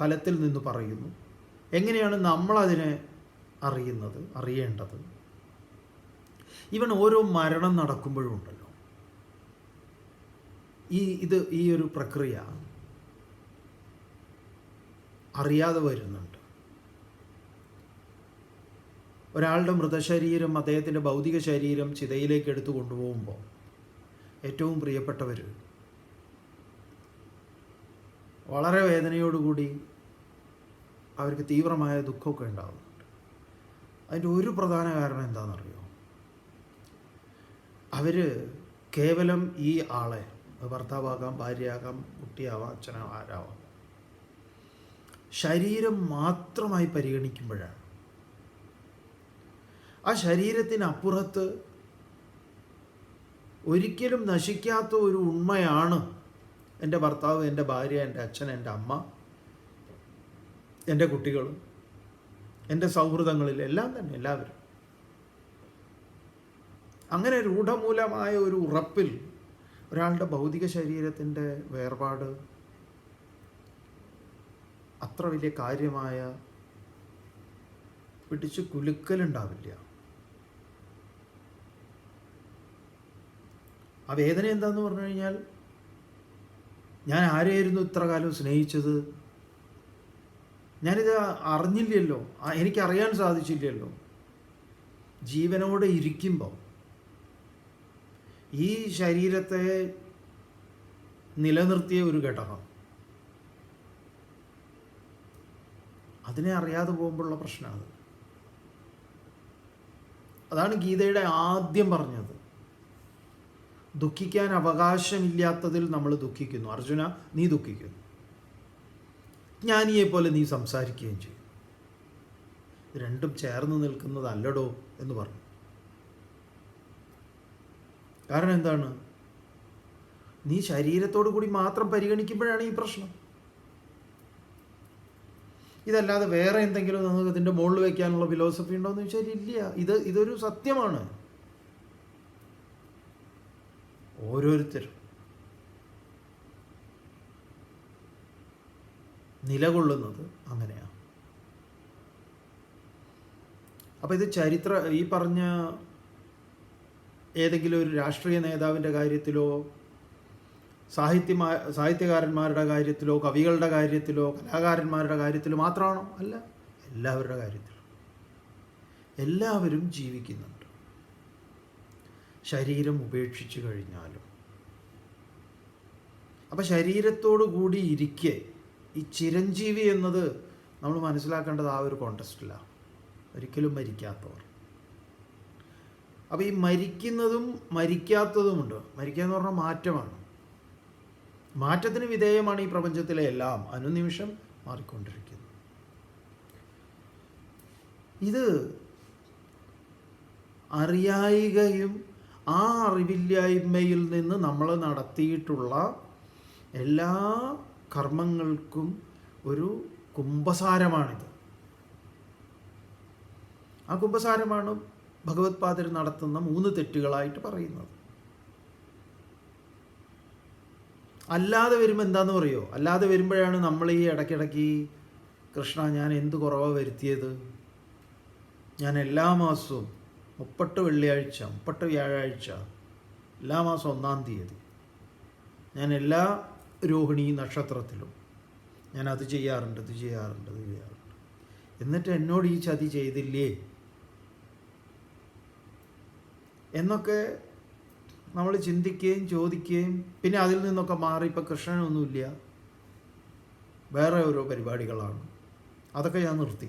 തലത്തിൽ നിന്ന് പറയുന്നു, എങ്ങനെയാണ് നമ്മളതിനെ അറിയേണ്ടത്. ഓരോ മരണം നടക്കുമ്പോഴും ഉണ്ടല്ലോ ഈ ഒരു പ്രക്രിയ അറിയാതെ വരുന്നുണ്ട്. ഒരാളുടെ മൃതശരീരം, അദ്ദേഹത്തിൻ്റെ ഭൗതിക ശരീരം ചിതയിലേക്ക് എടുത്തു കൊണ്ടുപോകുമ്പോൾ ഏറ്റവും പ്രിയപ്പെട്ടവർ വളരെ വേദനയോടുകൂടി അവർക്ക് തീവ്രമായ ദുഃഖമൊക്കെ ഉണ്ടാകുന്നുണ്ട്. അതിൻ്റെ ഒരു പ്രധാന കാരണം എന്താണെന്നറിയോ? അവർ കേവലം ഈ ആളെ, ഭർത്താവാകാം, ഭാര്യയാകാം, കുട്ടിയാവാം, അച്ഛനാവാം, ആരാവാം, ശരീരം മാത്രമായി പരിഗണിക്കുമ്പോഴാണ് ആ ശരീരത്തിനപ്പുറത്ത് ഒരിക്കലും നശിക്കാത്ത ഒരു ഉണ്മയാണ് എൻ്റെ ഭർത്താവ്, എൻ്റെ ഭാര്യ, എൻ്റെ അച്ഛൻ, എൻ്റെ അമ്മ, എൻ്റെ കുട്ടികൾ, എൻ്റെ സൗഹൃദങ്ങളിൽ എല്ലാം തന്നെ എല്ലാവരും. അങ്ങനെ രൂഢമൂലമായ ഒരു ഉറപ്പിൽ ഒരാളുടെ ഭൗതിക ശരീരത്തിൻ്റെ വേർപാട് അത്ര വലിയ കാര്യമായ പിടിച്ച് കുലുക്കലുണ്ടാവില്ല. ആ വേദന എന്താന്ന് പറഞ്ഞു കഴിഞ്ഞാൽ, ഞാൻ ആരെയായിരുന്നു ഇത്ര കാലം സ്നേഹിച്ചത്? ഞാനിത് അറിഞ്ഞില്ലല്ലോ, എനിക്കറിയാൻ സാധിച്ചില്ലല്ലോ. ജീവനോടെ ഇരിക്കുമ്പോൾ ഈ ശരീരത്തെ നിലനിർത്തിയ ഒരു ഘടകം, അതിനെ അറിയാതെ പോകുമ്പോഴുള്ള പ്രശ്നമാണ്. അതാണ് ഗീതയുടെ ആദ്യം പറഞ്ഞത്. ദുഃഖിക്കാൻ അവകാശമില്ലാത്തതിൽ നമ്മൾ ദുഃഖിക്കുന്നു. അർജുന, നീ ദുഃഖിക്കുന്നു. ജ്ഞാനിയെ പോലെ നീ സംസാരിക്കുകയും ചെയ്യും. രണ്ടും ചേർന്ന് നിൽക്കുന്നതല്ലടോ എന്ന് പറഞ്ഞു. കാരണം എന്താണ്? നീ ശരീരത്തോടു കൂടി മാത്രം പരിഗണിക്കുമ്പോഴാണ് ഈ പ്രശ്നം. ഇതല്ലാതെ വേറെ എന്തെങ്കിലും നമുക്ക് ഇതിൻ്റെ മുകളിൽ വയ്ക്കാനുള്ള ഫിലോസഫി ഉണ്ടോ എന്ന് ചോദിച്ചാൽ ഇല്ല. ഇതൊരു സത്യമാണ്. ഓരോരുത്തരും നിലകൊള്ളുന്നത് അങ്ങനെയാണ്. അപ്പം ഇത് ഈ പറഞ്ഞ ഏതെങ്കിലും ഒരു രാഷ്ട്രീയ നേതാവിൻ്റെ കാര്യത്തിലോ സാഹിത്യകാരന്മാരുടെ കാര്യത്തിലോ കവികളുടെ കാര്യത്തിലോ കലാകാരന്മാരുടെ കാര്യത്തിലോ മാത്രമാണോ? അല്ല, എല്ലാവരുടെ കാര്യത്തിലും. എല്ലാവരും ജീവിക്കുന്നുണ്ട്. ശരീരം ഉപേക്ഷിച്ച് കഴിഞ്ഞാലും. അപ്പം ശരീരത്തോടു കൂടി ഇരിക്കെ ഈ ചിരഞ്ജീവി എന്നത് നമ്മൾ മനസ്സിലാക്കേണ്ടത് ആ ഒരു കോണ്ടെക്സ്റ്റിലാണ്. ഒരിക്കലും മരിക്കാത്തവർ. അപ്പോൾ ഈ മരിക്കുന്നതും മരിക്കാത്തതുമുണ്ട്. മരിക്കുക എന്ന് പറഞ്ഞാൽ മാറ്റമാണ്. മാറ്റത്തിന് വിധേയമാണ് ഈ പ്രപഞ്ചത്തിലെ എല്ലാം. അനുനിമിഷം മാറിക്കൊണ്ടിരിക്കുന്നു. ഇത് അറിയായികയും ആ അറിവില്ലായ്മയിൽ നിന്ന് നമ്മൾ നടത്തിയിട്ടുള്ള എല്ലാ കർമ്മങ്ങൾക്കും ഒരു കുംഭസാരമാണിത്. ആ കുംഭസാരമാണ് ഭഗവത്പാദർ നടത്തുന്ന 3 തെറ്റുകളായിട്ട് പറയുന്നത്. അല്ലാതെ വരുമ്പോൾ എന്താണെന്ന് പറയുമോ? അല്ലാതെ വരുമ്പോഴാണ് നമ്മൾ ഈ ഇടയ്ക്കിടയ്ക്ക് കൃഷ്ണ ഞാൻ എന്ത് കുറവാണ് വരുത്തിയത്, ഞാൻ എല്ലാ മാസവും 30 വെള്ളിയാഴ്ച 30 വ്യാഴാഴ്ച എല്ലാ മാസം 1-ാം തീയതി ഞാൻ എല്ലാ രോഹിണി നക്ഷത്രത്തിലും ഞാൻ അത് ചെയ്യാറുണ്ട്, ഇത് ചെയ്യാറുണ്ട്, ഇത് ചെയ്യാറുണ്ട്. എന്നിട്ട് എന്നോട് ഈ ചതി ചെയ്തില്ലേ എന്നൊക്കെ നമ്മൾ ചിന്തിക്കുകയും ചോദിക്കുകയും പിന്നെ അതിൽ നിന്നൊക്കെ മാറി ഇപ്പം കൃഷ്ണനൊന്നുമില്ല, വേറെ ഓരോ പരിപാടികളാണ്, അതൊക്കെ ഞാൻ നിർത്തി.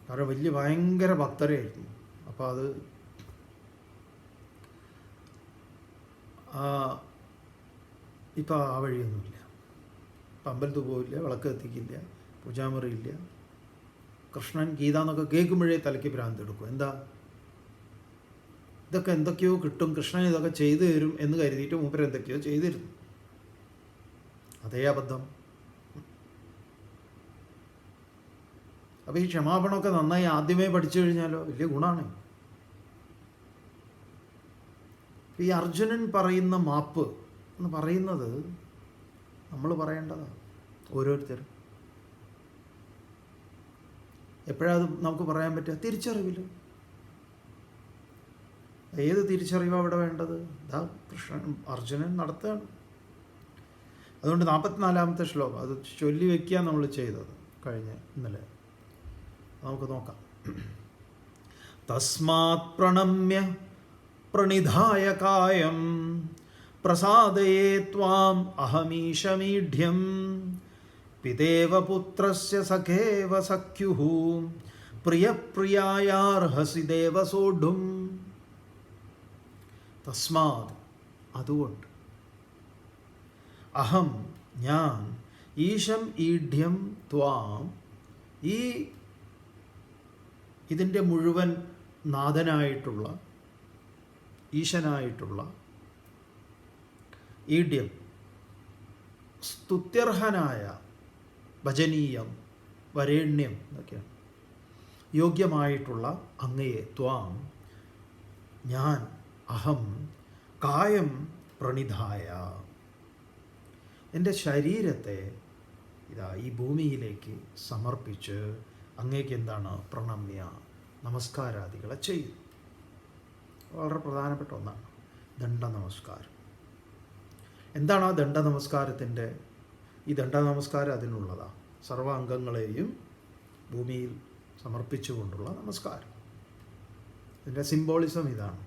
കാരണം ഭയങ്കര ഭക്തരായിരുന്നു. അപ്പോൾ അത് ഇപ്പം ആ വഴിയൊന്നുമില്ല. ഇപ്പം അമ്പലത്തിൽ പോവില്ല, വിളക്ക് കത്തിക്കില്ല, പൂജാമുറിയില്ല. കൃഷ്ണൻ ഗീത എന്നൊക്കെ കേൾക്കുമ്പോഴേ തലയ്ക്ക് ഭ്രാന്ത് എടുക്കും. എന്താ ഇതൊക്കെ എന്തൊക്കെയോ കിട്ടും, കൃഷ്ണൻ ഇതൊക്കെ ചെയ്തു തരും എന്ന് കരുതിയിട്ട് മൂപ്പര് എന്തൊക്കെയോ ചെയ്തിരുന്നു. അതേ അബദ്ധം. അപ്പോൾ ഈ ക്ഷമാപണമൊക്കെ നന്നായി ആദ്യമേ പഠിച്ചു കഴിഞ്ഞാലോ വലിയ ഗുണമാണ്. ഈ അർജുനൻ പറയുന്ന മാപ്പ് എന്ന് പറയുന്നത് നമ്മൾ പറയേണ്ടതാണ്. ഓരോരുത്തരും എപ്പോഴത് നമുക്ക് പറയാൻ പറ്റുക? തിരിച്ചറിവിൽ. ഏത് തിരിച്ചറിവാണ് അവിടെ വേണ്ടത്? അർജുനൻ നടത്തുകയാണ്. അതുകൊണ്ട് 44-ാമത്തെ ശ്ലോകം അത് ചൊല്ലി വയ്ക്കുക നമ്മൾ ചെയ്തത് ഇന്നലെ. നമുക്ക് നോക്കാം. തസ്മാത് പ്രണമ്യ പ്രണിധായ കായം പ്രസാദയേ ത്വാം അഹമീശമീഢ്യം പിതേവ പുത്രസ്യ സഖേവ സഖ്യുഃ പ്രിയപ്രിയായാർഹസി ദേവ സോഢും. തസ്മാത് അതുകൊണ്ട്, അഹം ഞാൻ, ഈശം ഈഢ്യം ത്വാം ഇതിൻ്റെ മുഴുവൻ നാഥനായിട്ടുള്ള ഈശനായിട്ടുള്ള ഈഢ്യം സ്തുത്യർഹനായ, ഭജനീയം, വരേണ്യം എന്നൊക്കെയാണ്, യോഗ്യമായിട്ടുള്ള അങ്ങയെ ത്വാം ഞാൻ, അഹം കായം പ്രണിധായ എൻ്റെ ശരീരത്തെ ഇതാ ഈ ഭൂമിയിലേക്ക് സമർപ്പിച്ച് അങ്ങേക്ക് എന്താണ് പ്രണമ്യ നമസ്കാരാദികളെ ചെയ്യും. വളരെ പ്രധാനപ്പെട്ട ഒന്നാണ് ദണ്ഡ നമസ്കാരം. എന്താണ് ആ ദണ്ഡ നമസ്കാരത്തിൻ്റെ ഈ ദണ്ഡ നമസ്കാരം അതിനുള്ളതാണ്. സർവ അംഗങ്ങളെയും ഭൂമിയിൽ സമർപ്പിച്ചുകൊണ്ടുള്ള നമസ്കാരം. ഇതിൻ്റെ സിംബോളിസം ഇതാണ്.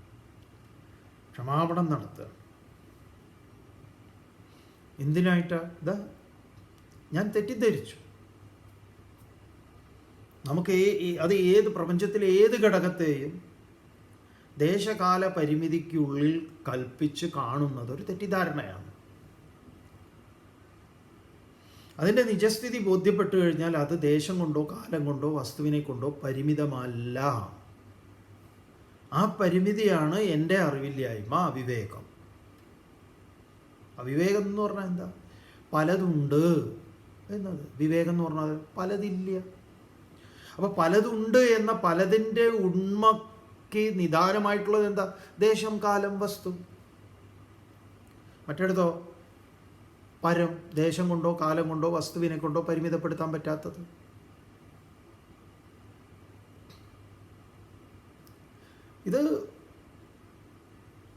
ക്ഷമാപണം നടത്തുക. എന്തിനായിട്ടാ? ഇതാ ഞാൻ തെറ്റിദ്ധരിച്ചു. നമുക്ക് അത് ഏത് പ്രപഞ്ചത്തിലെ ഏത് ഘടകത്തെയും ദേശകാല പരിമിതിക്കുള്ളിൽ കൽപ്പിച്ച് കാണുന്നത് ഒരു തെറ്റിദ്ധാരണയാണ്. അതിൻ്റെ നിജസ്ഥിതി ബോധ്യപ്പെട്ടു കഴിഞ്ഞാൽ അത് ദേശം കൊണ്ടോ കാലം കൊണ്ടോ വസ്തുവിനെ കൊണ്ടോ പരിമിതമല്ല. ആ പരിമിതിയാണ് എൻ്റെ അറിവില്ലായ്മ, അവിവേകം. അവിവേകം എന്ന് പറഞ്ഞാൽ എന്താ? പലതുണ്ട് എന്നത്. വിവേകം എന്ന് പറഞ്ഞാൽ പലതില്ല. അപ്പോൾ പലതുണ്ട് എന്ന പലതിൻ്റെ ഉണ്മയ്ക്ക് നിദാനമായിട്ടുള്ളത് എന്താ? ദേശം, കാലം, വസ്തു. മറ്റെടുത്തോ പരം, ദേശം കൊണ്ടോ കാലം കൊണ്ടോ വസ്തുവിനെ കൊണ്ടോ പരിമിതപ്പെടുത്താൻ പറ്റാത്തത്.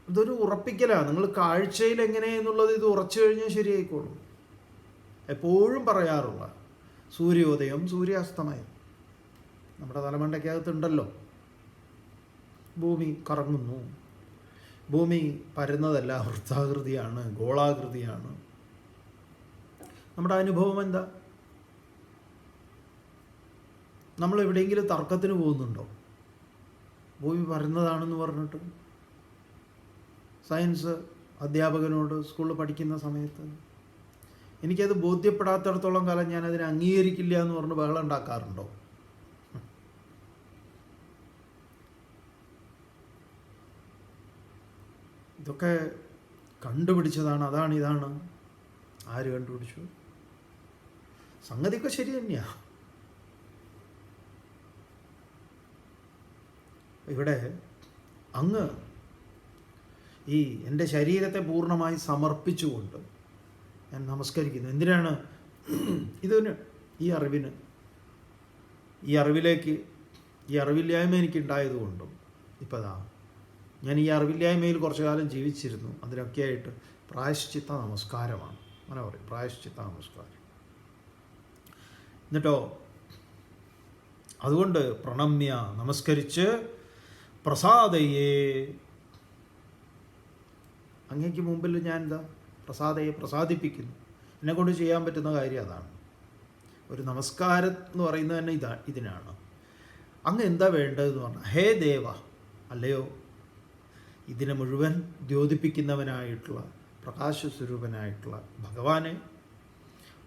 ഇതൊരു ഉറപ്പിക്കലാണ്. നിങ്ങൾ കാഴ്ചയിൽ എങ്ങനെയെന്നുള്ളത് ഇത് ഉറച്ചു കഴിഞ്ഞാൽ ശരിയായിക്കോളും. എപ്പോഴും പറയാറുള്ള സൂര്യോദയം, സൂര്യാസ്തമയം നമ്മുടെ തലമണ്ടയ്ക്കകത്തുണ്ടല്ലോ. ഭൂമി കറങ്ങുന്നു. ഭൂമി പരന്നതല്ല, വൃത്താകൃതിയാണ്, ഗോളാകൃതിയാണ്. നമ്മുടെ അനുഭവം എന്താ? നമ്മൾ എവിടെയെങ്കിലും തർക്കത്തിന് പോകുന്നുണ്ടോ? ഭൂമി പരന്നതാണെന്ന് പറഞ്ഞിട്ട് സയൻസ് അധ്യാപകനോട് സ്കൂളിൽ പഠിക്കുന്ന സമയത്ത് എനിക്കത് ബോധ്യപ്പെടാത്തിടത്തോളം കാലം ഞാനതിനെ അംഗീകരിക്കില്ല എന്ന് പറഞ്ഞ് ബഹളം ഉണ്ടാക്കാറുണ്ടോ? ഇതൊക്കെ കണ്ടുപിടിച്ചതാണ്, അതാണ്, ഇതാണ്. ആര് കണ്ടുപിടിച്ചു? സംഗതിയൊക്കെ ശരി തന്നെയാണ്. ഇവിടെ അങ്ങ് ഈ എൻ്റെ ശരീരത്തെ പൂർണ്ണമായി സമർപ്പിച്ചുകൊണ്ട് ഞാൻ നമസ്കരിക്കുന്നു. എന്തിനാണ്? ഇതിന്, ഈ അറിവിന്, ഈ അറിവിലേക്ക്, ഈ അറിവില്ലായ്മ എനിക്കുണ്ടായതുകൊണ്ടും ഇപ്പോൾ ഞാൻ ഈ അറിവില്ലായ്മയിൽ കുറച്ചു കാലം ജീവിച്ചിരുന്നു. അതിനൊക്കെയായിട്ട് പ്രായശ്ചിത്ത നമസ്കാരമാണ്. അങ്ങനെ പറയും, പ്രായശ്ചിത്ത നമസ്കാരം. എന്നിട്ടോ അതുകൊണ്ട് പ്രണമ്യ നമസ്കരിച്ച് പ്രസാദയെ, അങ്ങേക്ക് മുമ്പിൽ ഞാൻ എന്താ പ്രസാദയെ പ്രസാദിപ്പിക്കുന്നു. എന്നെക്കൊണ്ട് ചെയ്യാൻ പറ്റുന്ന കാര്യം അതാണ്. ഒരു നമസ്കാരം എന്ന് പറയുന്നത് തന്നെ ഇതിനാണ്. അങ്ങ് എന്താ വേണ്ടതെന്ന് പറഞ്ഞാൽ, ഹേ ദേവ, അല്ലയോ ഇതിനെ മുഴുവൻ ദ്യോതിപ്പിക്കുന്നവനായിട്ടുള്ള പ്രകാശസ്വരൂപനായിട്ടുള്ള ഭഗവാനെ,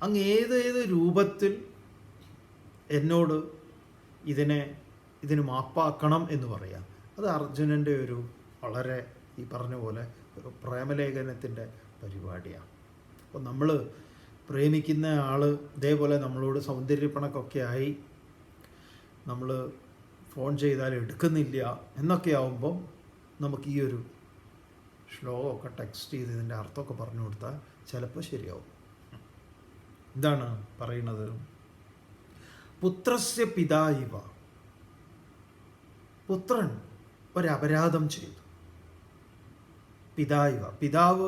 അങ്ങ് ഏതേത് രൂപത്തിൽ എന്നോട് ഇതിന് മാപ്പാക്കണം എന്ന് പറയാം. അത് അർജുനൻ്റെ ഒരു വളരെ ഈ പറഞ്ഞ പോലെ ഒരു പ്രേമലേഖനത്തിൻ്റെ പരിപാടിയാണ്. അപ്പോൾ നമ്മൾ പ്രേമിക്കുന്ന ആൾ ഇതേപോലെ നമ്മളോട് സൗന്ദര്യപ്പണക്കൊക്കെ ആയി നമ്മൾ ഫോൺ ചെയ്താൽ എടുക്കുന്നില്ല എന്നൊക്കെ ആവുമ്പം നമുക്ക് ഈ ഒരു ശ്ലോകമൊക്കെ ടെക്സ്റ്റ് ചെയ്ത് ഇതിൻ്റെ അർത്ഥമൊക്കെ പറഞ്ഞു കൊടുത്താൽ ചിലപ്പോൾ ശരിയാവും. എന്താണ് പറയുന്നത്? പുത്രസ്യ പിതാ ഇവ, പുത്രൻ ഒരപരാധം ചെയ്തു. പിതായിവ, പിതാവ്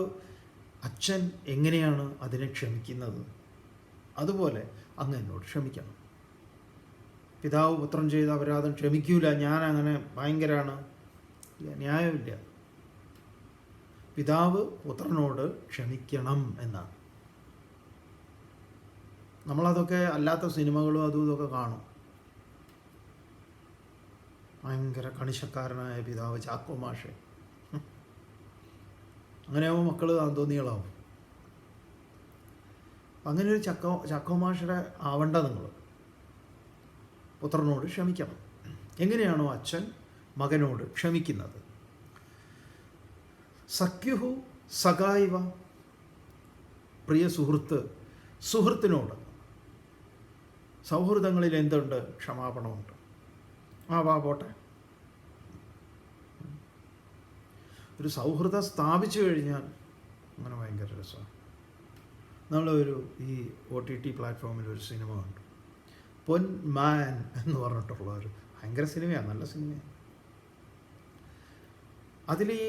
അച്ഛൻ എങ്ങനെയാണ് അതിനെ ക്ഷമിക്കുന്നത്, അതുപോലെ അങ്ങ് എന്നോട് ക്ഷമിക്കണം. പിതാവ് പുത്രൻ ചെയ്ത അപരാധം ക്ഷമിക്കൂല, ഞാൻ അങ്ങനെ ഭയങ്കരമാണ്, ഇല്ല, ന്യായമില്ല. പിതാവ് പുത്രനോട് ക്ഷമിക്കണം എന്നാണ്. നമ്മളതൊക്കെ അല്ലാത്ത സിനിമകളും അതും ഇതൊക്കെ കാണും. ഭയങ്കര കണിശക്കാരനായ പിതാവ് ചാക്കോ മാഷ്. അങ്ങനെയാവുമ്പോൾ മക്കൾ തോന്നികളാവും. അങ്ങനെ ഒരു ചാക്കോ മാഷയുടെ ആവണ്ട നിങ്ങൾ. പുത്രനോട് ക്ഷമിക്കണം. എങ്ങനെയാണോ അച്ഛൻ മകനോട് ക്ഷമിക്കുന്നത്? സഖ്യുഹു സഖായിവ, പ്രിയ സുഹൃത്തിനോട്. സൗഹൃദങ്ങളിൽ എന്തുണ്ട്? ക്ഷമാപണമുണ്ട്. വാ പോട്ടെ. ഒരു സൗഹൃദം സ്ഥാപിച്ചു കഴിഞ്ഞാൽ അങ്ങനെ ഭയങ്കര രസമാണ്. ഈ OTT പ്ലാറ്റ്ഫോമിൽ ഒരു സിനിമ കണ്ടു, പൊന്മാൻ എന്ന് പറഞ്ഞിട്ടുള്ള ഒരു ഭയങ്കര സിനിമയാണ്, നല്ല സിനിമയാണ്. അതിൽ ഈ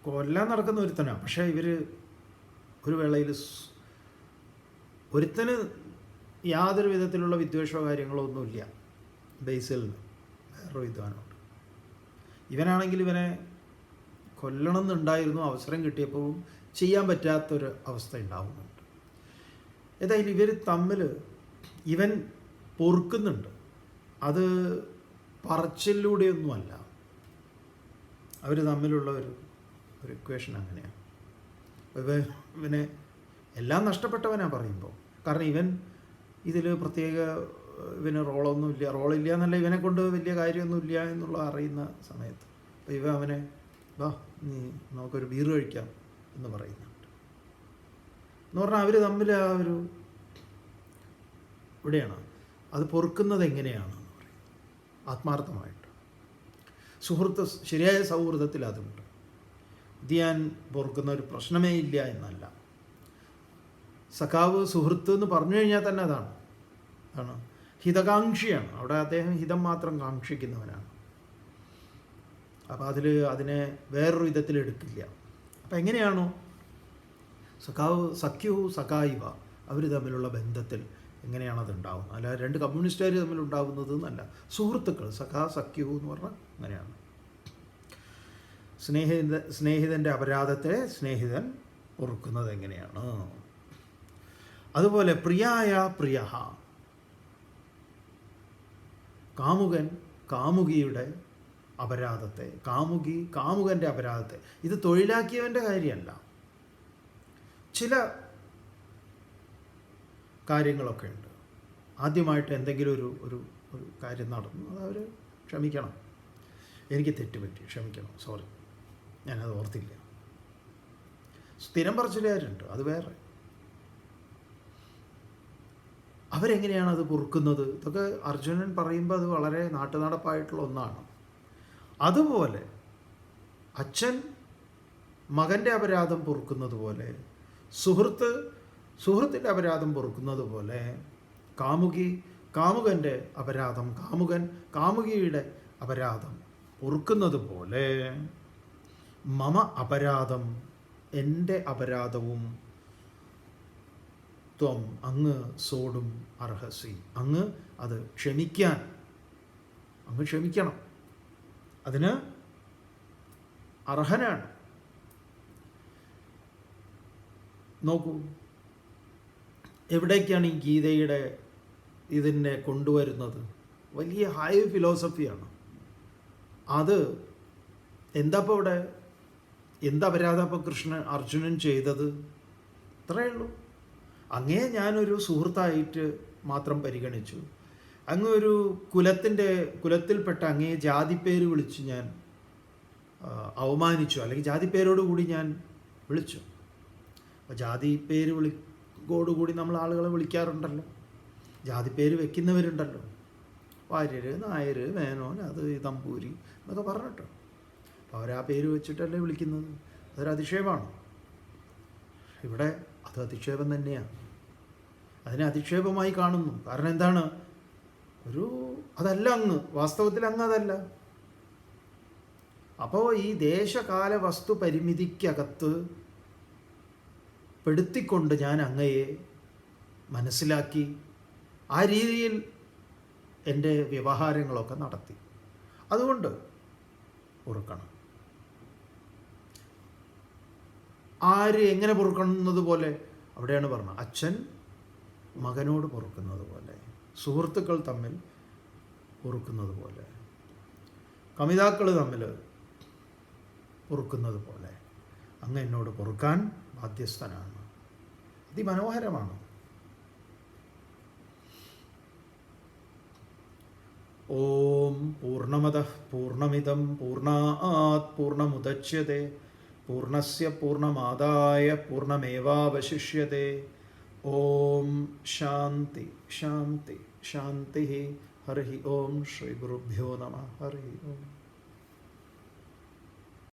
കൊല്ലാൻ നടക്കുന്ന ഒരുത്തനാണ്. പക്ഷേ ഇവർ ഒരു വേളയിൽ ഒരുത്തന് യാതൊരു വിധത്തിലുള്ള വിദ്വേഷമോ കാര്യങ്ങളോ ഒന്നുമില്ല. ബേസിൽ വേറൊരു വിദ്വാനുണ്ട്. ഇവനാണെങ്കിൽ ഇവനെ കൊല്ലണം എന്നുണ്ടായിരുന്നു, അവസരം കിട്ടിയപ്പോൾ ചെയ്യാൻ പറ്റാത്തൊരു അവസ്ഥ ഉണ്ടാവുന്നുണ്ട്. ഏതായാലും ഇവർ തമ്മിൽ ഇവൻ പൊറുക്കുന്നുണ്ട്. അത് പറച്ചിലൂടെയൊന്നുമല്ല, അവർ തമ്മിലുള്ള ഒരു ഇക്വേഷൻ അങ്ങനെയാണ്. ഇവനെ എല്ലാം നഷ്ടപ്പെട്ടവനാണ് പറയുമ്പോൾ. കാരണം ഇവൻ ഇതിൽ പ്രത്യേക ഇവന് റോളില്ല എന്നല്ല, ഇവനെ കൊണ്ട് വലിയ കാര്യമൊന്നുമില്ല എന്നുള്ള അറിയുന്ന സമയത്ത് അപ്പോൾ അവനെ വാ നമുക്കൊരു ബീർ കഴിക്കാം എന്ന് പറയുന്നുണ്ട്. എന്ന് പറഞ്ഞാൽ അവർ തമ്മിൽ ആ ഒരു ഇവിടെയാണ് അത് പൊറുക്കുന്നത് എങ്ങനെയാണെന്ന് പറയും. ആത്മാർത്ഥമായിട്ട് ശരിയായ സൗഹൃദത്തിൽ അതുണ്ട്. ഇത് ഞാൻ പൊറുക്കുന്ന ഒരു പ്രശ്നമേ ഇല്ല എന്നല്ല. സഖാവ് സുഹൃത്ത് എന്ന് പറഞ്ഞു കഴിഞ്ഞാൽ തന്നെ അതാണ് ഹിതകാംക്ഷിയാണ്. അവിടെ അദ്ദേഹം ഹിതം മാത്രം കാക്ഷിക്കുന്നവനാണ്. അപ്പോൾ അതിനെ വേറൊരു വിധത്തിൽ എടുക്കില്ല. അപ്പം എങ്ങനെയാണോ സഖ്യു സഖായിവ, അവർ തമ്മിലുള്ള ബന്ധത്തിൽ എങ്ങനെയാണ് അത് ഉണ്ടാവുന്നത്? അല്ല രണ്ട് കമ്മ്യൂണിസ്റ്റുകാർ തമ്മിലുണ്ടാവുന്നത് എന്നല്ല, സുഹൃത്തുക്കൾ സഖ്യു എന്ന് പറഞ്ഞാൽ അങ്ങനെയാണ്. സ്നേഹിതൻ്റെ അപരാധത്തെ സ്നേഹിതൻ പൊറുക്കുന്നത് എങ്ങനെയാണ്? അതുപോലെ പ്രിയ കാമുകൻ കാമുകിയുടെ അപരാധത്തെ, കാമുകൻ്റെ അപരാധത്തെ, ഇത് തൊഴിലാക്കിയവൻ്റെ കാര്യമല്ല. ചില കാര്യങ്ങളൊക്കെ ഉണ്ട്. ആദ്യമായിട്ട് എന്തെങ്കിലും ഒരു കാര്യം നടന്നു, അതവർ ക്ഷമിക്കണം, എനിക്ക് തെറ്റുപറ്റി, ക്ഷമിക്കണം, സോറി, ഞാനത് ഓർത്തില്ല. സ്ഥിരം പറച്ചിലുകാരുണ്ട്, അത് വേറെ. അവരെങ്ങനെയാണ് അത് പൊറുക്കുന്നത്? ഇതൊക്കെ അർജുനൻ പറയുമ്പോൾ അത് വളരെ നാട്ടുനടപ്പായിട്ടുള്ള ഒന്നാണ്. അതുപോലെ അച്ഛൻ മകൻ്റെ അപരാധം പൊറുക്കുന്നത് പോലെ, സുഹൃത്തിൻ്റെ അപരാധം പൊറുക്കുന്നത് പോലെ, കാമുകൻ്റെ അപരാധം, കാമുകിയുടെ അപരാധം പൊറുക്കുന്നത് പോലെ, മമ അപരാധം, എൻ്റെ അപരാധവും ത്വം അങ്ങ് സോടും അർഹസി, അങ്ങ് അത് ക്ഷമിക്കണം, അതിന് അർഹനാണ്. നോക്കൂ, എവിടേക്കാണ് ഈ ഗീതയുടെ ഇതിനെ കൊണ്ടുവരുന്നത്? വലിയ ഹൈ ഫിലോസഫിയാണ് അത്. എന്താപ്പോൾ ഇവിടെ അപരാധം ഇപ്പോൾ അർജുനൻ ചെയ്തത്? ഇത്രയേ ഉള്ളൂ. അങ്ങേ ഞാനൊരു സുഹൃത്തായിട്ട് മാത്രം പരിഗണിച്ചു, അങ്ങ് ഒരു കുലത്തിൽപ്പെട്ട അങ്ങേ ജാതിപ്പേര് വിളിച്ച് ഞാൻ അവമാനിച്ചു, അല്ലെങ്കിൽ ജാതിപ്പേരോടുകൂടി ഞാൻ വിളിച്ചു. അപ്പോൾ ജാതിപ്പേരോടുകൂടി നമ്മൾ ആളുകളെ വിളിക്കാറുണ്ടല്ലോ, ജാതിപ്പേര് വെക്കുന്നവരുണ്ടല്ലോ, വാര്യർ, നായർ, മേനോൻ, അത് തമ്പൂരി എന്നൊക്കെ പറഞ്ഞിട്ടോ. അപ്പോൾ അവരാ പേര് വെച്ചിട്ടല്ലേ വിളിക്കുന്നത്. അതൊരു അധിക്ഷേപമാണ്. ഇവിടെ അത് അധിക്ഷേപം തന്നെയാണ്. അതിനെ അധിക്ഷേപമായി കാണുന്നു. കാരണം എന്താണ്? അതല്ല അങ്ങ്, വാസ്തവത്തിൽ അങ്ങ് അതല്ല. അപ്പോൾ ഈ ദേശകാല വസ്തു പരിമിതിക്കകത്ത് പെടുത്തിക്കൊണ്ട് ഞാൻ അങ്ങയെ മനസ്സിലാക്കി ആ രീതിയിൽ എൻ്റെ വ്യവഹാരങ്ങളൊക്കെ നടത്തി. അതുകൊണ്ട് പൊറുക്കണം. ആര് എങ്ങനെ പൊറുക്കുന്നത് പോലെ? അവിടെയാണ് പറഞ്ഞത്, അച്ഛൻ മകനോട് പൊറുക്കുന്നത് പോലെ, സുഹൃത്തുക്കൾ തമ്മിൽ പൊറുക്കുന്നത് പോലെ, കമിതാക്കൾ തമ്മിൽ പൊറുക്കുന്നത് പോലെ അങ്ങ് എന്നോട് പൊറുക്കാൻ ബാധ്യസ്ഥനാണ്. അതിമനോഹരമാണ്. ഓം പൂർണ്ണമദഃ പൂർണ്ണമിദം പൂർണ്ണാത് പൂർണ്ണമുദച്യത്തെ പൂർണ്ണസ്യ പൂർണ്ണമാദായ പൂർണ്ണമേവാവശിഷ്യത്തെ. ഓം ശാന്തി ശാന്തി ശാന്തി. ഹരി ഓം. ശ്രീ ഗുരുഭ്യോ നമഃ. ഹരി ഓം.